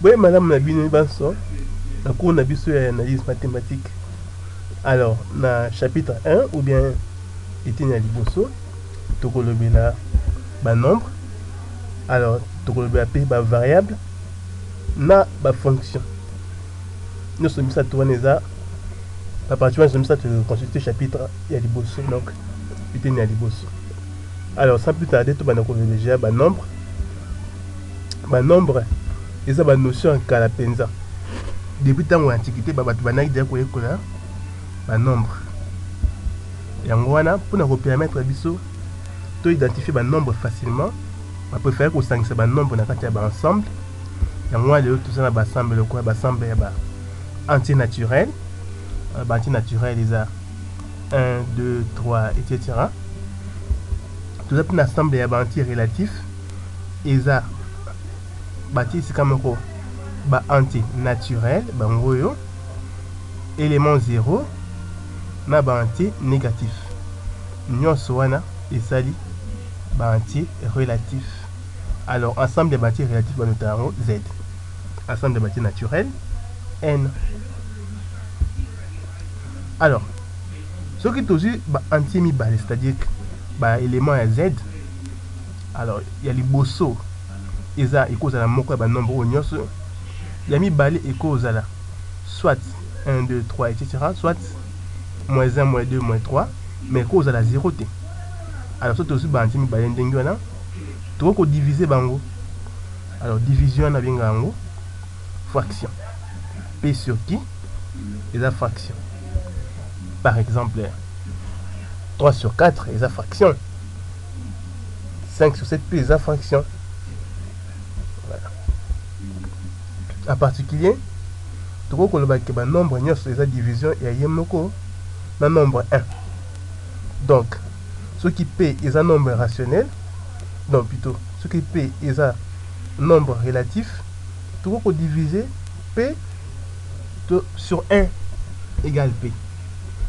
Oui, madame Nabine Banso, la cour Nabiso et analyse mathématique. Alors, na chapitre 1 ou bien Etienne Liboso, Tokolobela, ba nombre. Alors, Tokolobela P, ba variable, na ba fonction. Nous sommes ça tourner ça. À partir de ça, tu consulter chapitre Liboso, donc Etienne Liboso. Alors, sans plus tarder, tu vas déjà ba nombre. Ba nombre, et ça ba notion en calapenza. Depuis tant l'Antiquité, ba banaki déjà koyekola ba nombre. Yango wana pour nous permettre biso to identifier ba nombre facilement, on préfère ko sangisa ba nombre na kati ya ba ensemble. Yango wana lelo tout ça na ba ensemble quoi ba ensemble ya ba entier naturel. Ba entier naturel les a 1 2 3 etc. Tout ça pour ensemble ya ba entier relatif. Eza bâti c'est comme quoi ba entier naturel ba ngoyo élément 0 na ba entier négatif. Nyonso wana esali ba entier relatif. Alors ensemble des entiers relatifs va notamment Z. Ensemble des entiers naturels N. Alors ce qui est aussi ba entier mi balé, c'est-à-dire que ba élément à Z. Alors il y a les bosso eza et cause à la moko ba nombre nyonso. Il y a mi balé et cause à la soit 1 2 3 etc. soit moins 1 moins 2 moins 3 mais cause à la 0 t. Alors c'est aussi ba entier mi balé ndenge wana. Tu peux diviser bango. Alors division na bien bango fraction. P sur qui est la fraction. Par exemple 3 sur 4 est la fraction. 5 sur 7 P est la fraction. Voilà. En particulier, tu peux que le nombre est la division et il y a un nombre 1. Donc, ce qui P est un nombre rationnel, donc plutôt, ce qui P est un nombre relatif, tu peux diviser P sur 1 égale P.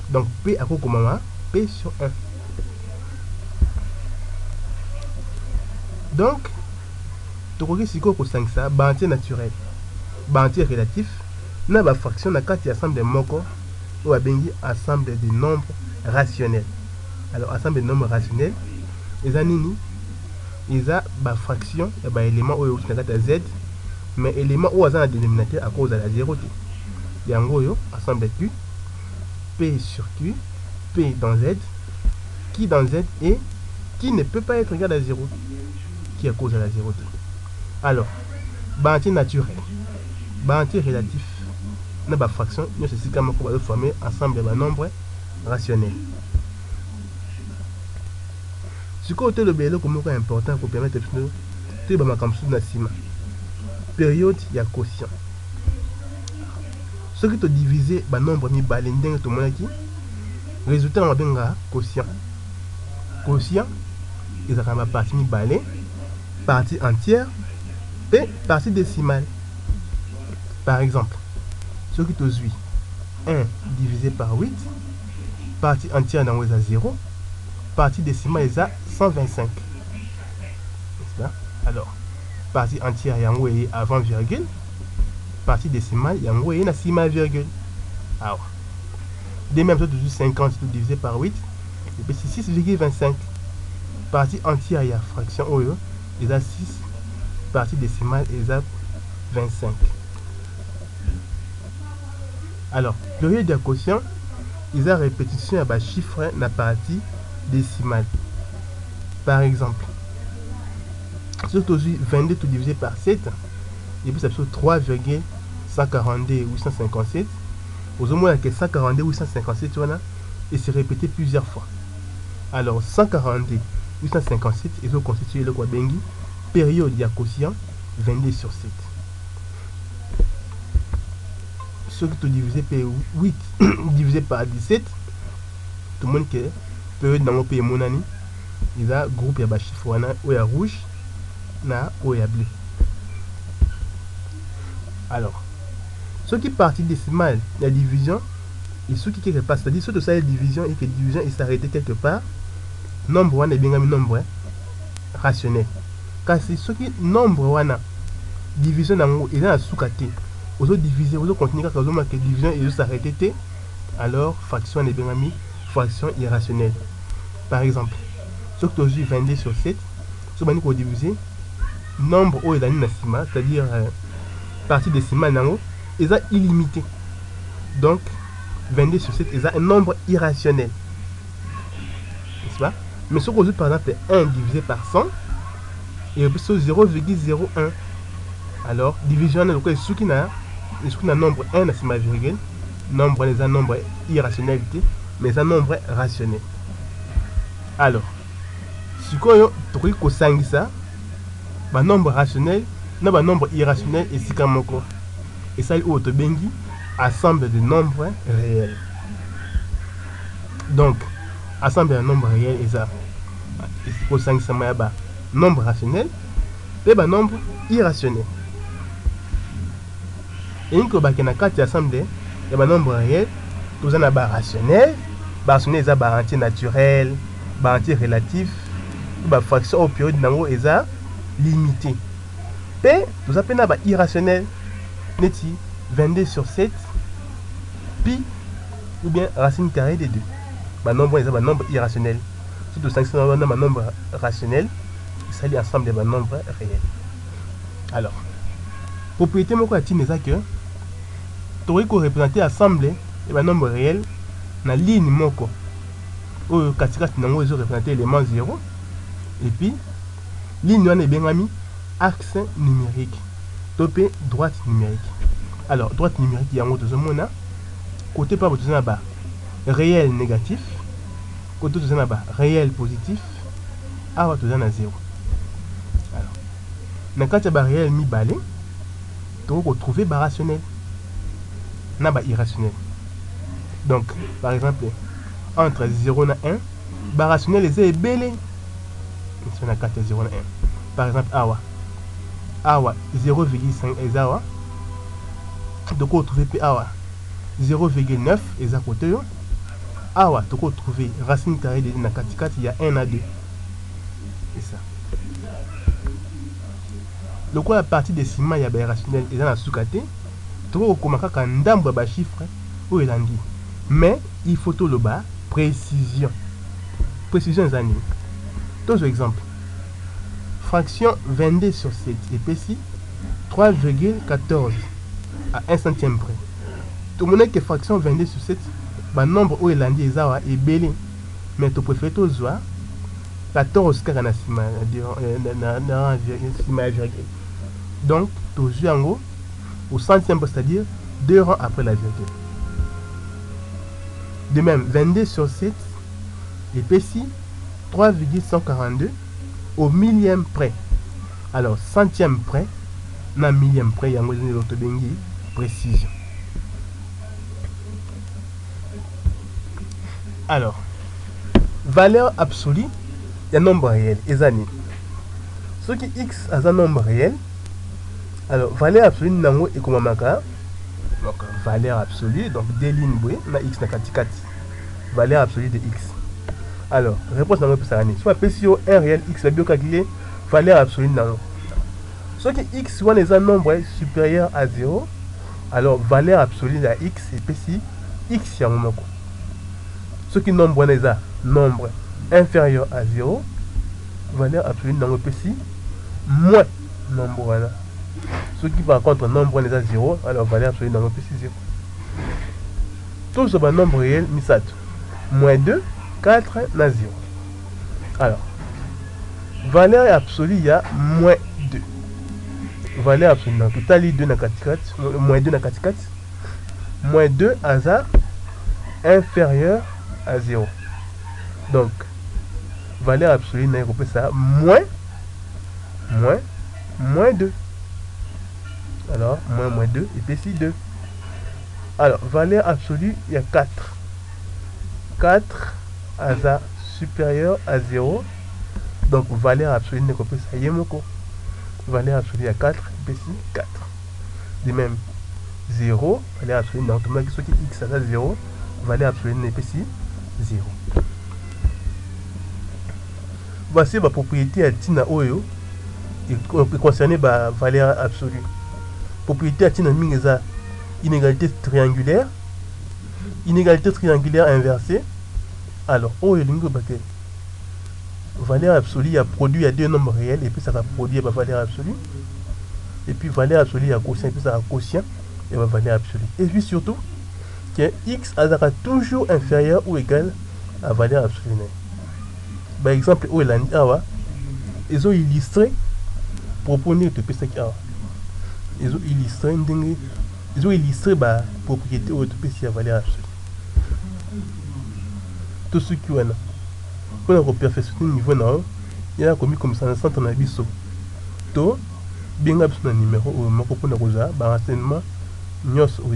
Donc, P à quoi comment P sur 1. Donc, tu peux si tu as ça, entier naturel, entier relatif, na ba fraction na kati ensemble de moko ou a bengi ensemble de nombres rationnels. Alors, ensemble de nombres rationnels, ils ont nini? Ils ont ba fraction, et ba élément ou na kati Z, mais élément ou a un dénominateur à cause de la 0. Yango yo, ensemble Q, P sur Q, P dans Z, qui dans Z et qui ne peut pas être égal à 0, qui à cause de la 0. Alors, entier naturel, entier relatif, na ba fraction, nous c'est comme on va former ensemble de nombres rationnels. Ce côté le bélo comme c'est important pour permettre de ba makamsu na sima. Période ya quotient. Ce qui te diviser ba nombre mi balendeng to monaki, résultat on benga quotient. Quotient, ils ont ma partie mi balé, partie entière et partie décimale. Par exemple, ce qui te suit 1 divisé par 8, partie entière dans à 0, partie décimale est à 125. Alors, partie entière est avant virgule, partie décimale est à 6 virgule. Alors, de même chose, 50 divisé par 8, c'est 6,25. Partie entière est à fraction est à 6, partie décimale est à 25. Alors, période de quotient, ils ont répétition à bas chiffre dans la partie décimale. Par exemple, surtout 22 tout divisé par 7, et puis ça fait 3,142 857. Aux moins que 142 857 voilà, et c'est répété plusieurs fois. Alors 142 857 ils ont constitué le Kwabengi, période de quotient 22 sur 7. Ce qui est divisé par 8 divisé par 17, tout le monde qui est période dans le pays monani, il a groupe ya chiffre ou ya rouge na ou ya bleu. Alors, ce qui est partie décimale, la division, et ce qui est quelque part, c'est-à-dire ce que ça la division et que la division est s'arrêter quelque part, nombre 1 est bien un nombre rationnel. Car c'est ce qui nombre 1 division nango eza na suka te ozo diviser ozo continuer kaka ozo marquer division et ozo s'arrêter te alors fraction est ebengami fraction irrationnelle. Par exemple soki tozwi 22 sur 7 so bandi kodiviser nombre oyo ezali na nsima c'est-à-dire partie décimale nango eza illimité, donc 22 sur 7 eza un nombre irrationnel, n'est-ce pas? Mais soki ozwi par exemple 1 divisé par 100 et puis sur 0,01, alors division na lokola soki na nombre 1 na nsima virgule, nombre eza un nombre irrationnel te mais eza nombre rationnel. Alors sikoyo tokoki kosangisa banombre rationnel na banombre irrationnel esika moko esali oyo tobengi ensemble de nombres réels. Donc ensemble de nombres réels eza kosangisama ya banombre rationnel mpe banombre irrationnel. elingi kobaki na kati ya ensemble ya banombre réel toza na barationnel. Barationnel eza baentier naturel, baentier relatif, bafraction au période nango eza limité. Pe toza pe na bairrationnel neti 22 sur 7 pi ou bien racine carrée de 2. Banombre eza banombre irrationnel. Si tosangisa na banombre rationnel esali ensemble de banombre réel. Alors propriété moko ya ntina eza ke tokoki koreprésenter ensemble ya banombre réel na ligne moko oyo katikati nango ezoreprésenter élément 0 et puis ligne wana ebengami axe numérique to pe droite numérique. Alors droite numérique yango tozomona côté pa toza na ba réel négatif, côté toza na ba réel positif, awa toza na 0. Alors na kati ya ba réel mibale toko trouver ba rationnel na ba irrationnel. Donc par exemple entre 0 na 1 ba rationnel eza ebele na kati ya 0 na 1. Par exemple awa 0,5 eza awa toko trouver pe awa 0,9 eza côté yo awa toko trouver racine carrée de na katikati ya 1 na 2. C'est ça. Lokola partie décimale ya ba irrationnel eza na suka te toko kokoma kaka ndambo ya ba chiffre oyo elandi, mais il faut toloba précision. Précision eza nini? Tozo exemple fraction 22 sur 7 épaissi 3,14 à 1 centième près. Tout le monde que fraction 22 sur 7 ba nombre oyo elandi eza wa ebele, mais to préfère tozwa 14 kaka na sima na virgule. Donc tozwa yango au centième près, c'est-à-dire 2 rangs après la virgule. De même 22 sur 7 épaissi 3,142 au millième près. Alors centième près na millième près yango ezali tobengi précision. Alors valeur absolue ya nombre réel ezani soki x aza nombre réel, alors valeur absolue nango ekomamaka donc valeur absolue, donc deux lignes boye na x na katikati, valeur absolue de x. Alors réponse nango epesaka nini? So apesi yo un réel x babi okakile valeur absolue nango. Soki x wana eza nombre supérieur à 0, alors valeur absolue ya x epesi x yango moko. Soki nombre wana eza nombre inférieur à 0, valeur absolue nango epesi moins nombre wana. Soki par contre nombre wana eza 0, alors valeur absolue nango epesi 0. Tous ba nombre réel misato moins 2, 4 na 0. Alors valeur absolue ya moins 2. Valeur absolue na totali 2 na katikati, moins 2 na katikati, moins 2 aza inférieur à 0. Donc valeur absolue na repose ça moins 2. Alors moins 2 et puis 2. Alors valeur absolue il y a 4. 4 aza supérieur à 0. Donc valeur absolue ne repose ça yemoko. Valeur absolue il y a 4 et puis 4. De même 0, valeur absolue dans tout le monde qui x aza 0, valeur absolue n'est pas 0. Voici ma propriété à tina oyo concerné par valeur absolue. Propriété à tina mingi eza inégalité triangulaire inversée. Alors, oh, il y a valeur absolue, il y a produit à deux nombres réels, et puis ça va produire la valeur absolue. Et puis valeur absolue, il y a quotient, et puis ça va quotient, et la valeur absolue. Et puis surtout, que x sera toujours inférieur ou égal à valeur absolue. Par exemple, où il a ils ont illustré, proposer de PC qui ils ont illustré la propriété ou de PC à valeur absolue. Tout ce qui est là. Pour perfectionner le niveau, il y a commis comme ça dans le centre de l'abisso. Tout, bien que ce numéro ou mon copain de Rosa, renseignement, nous au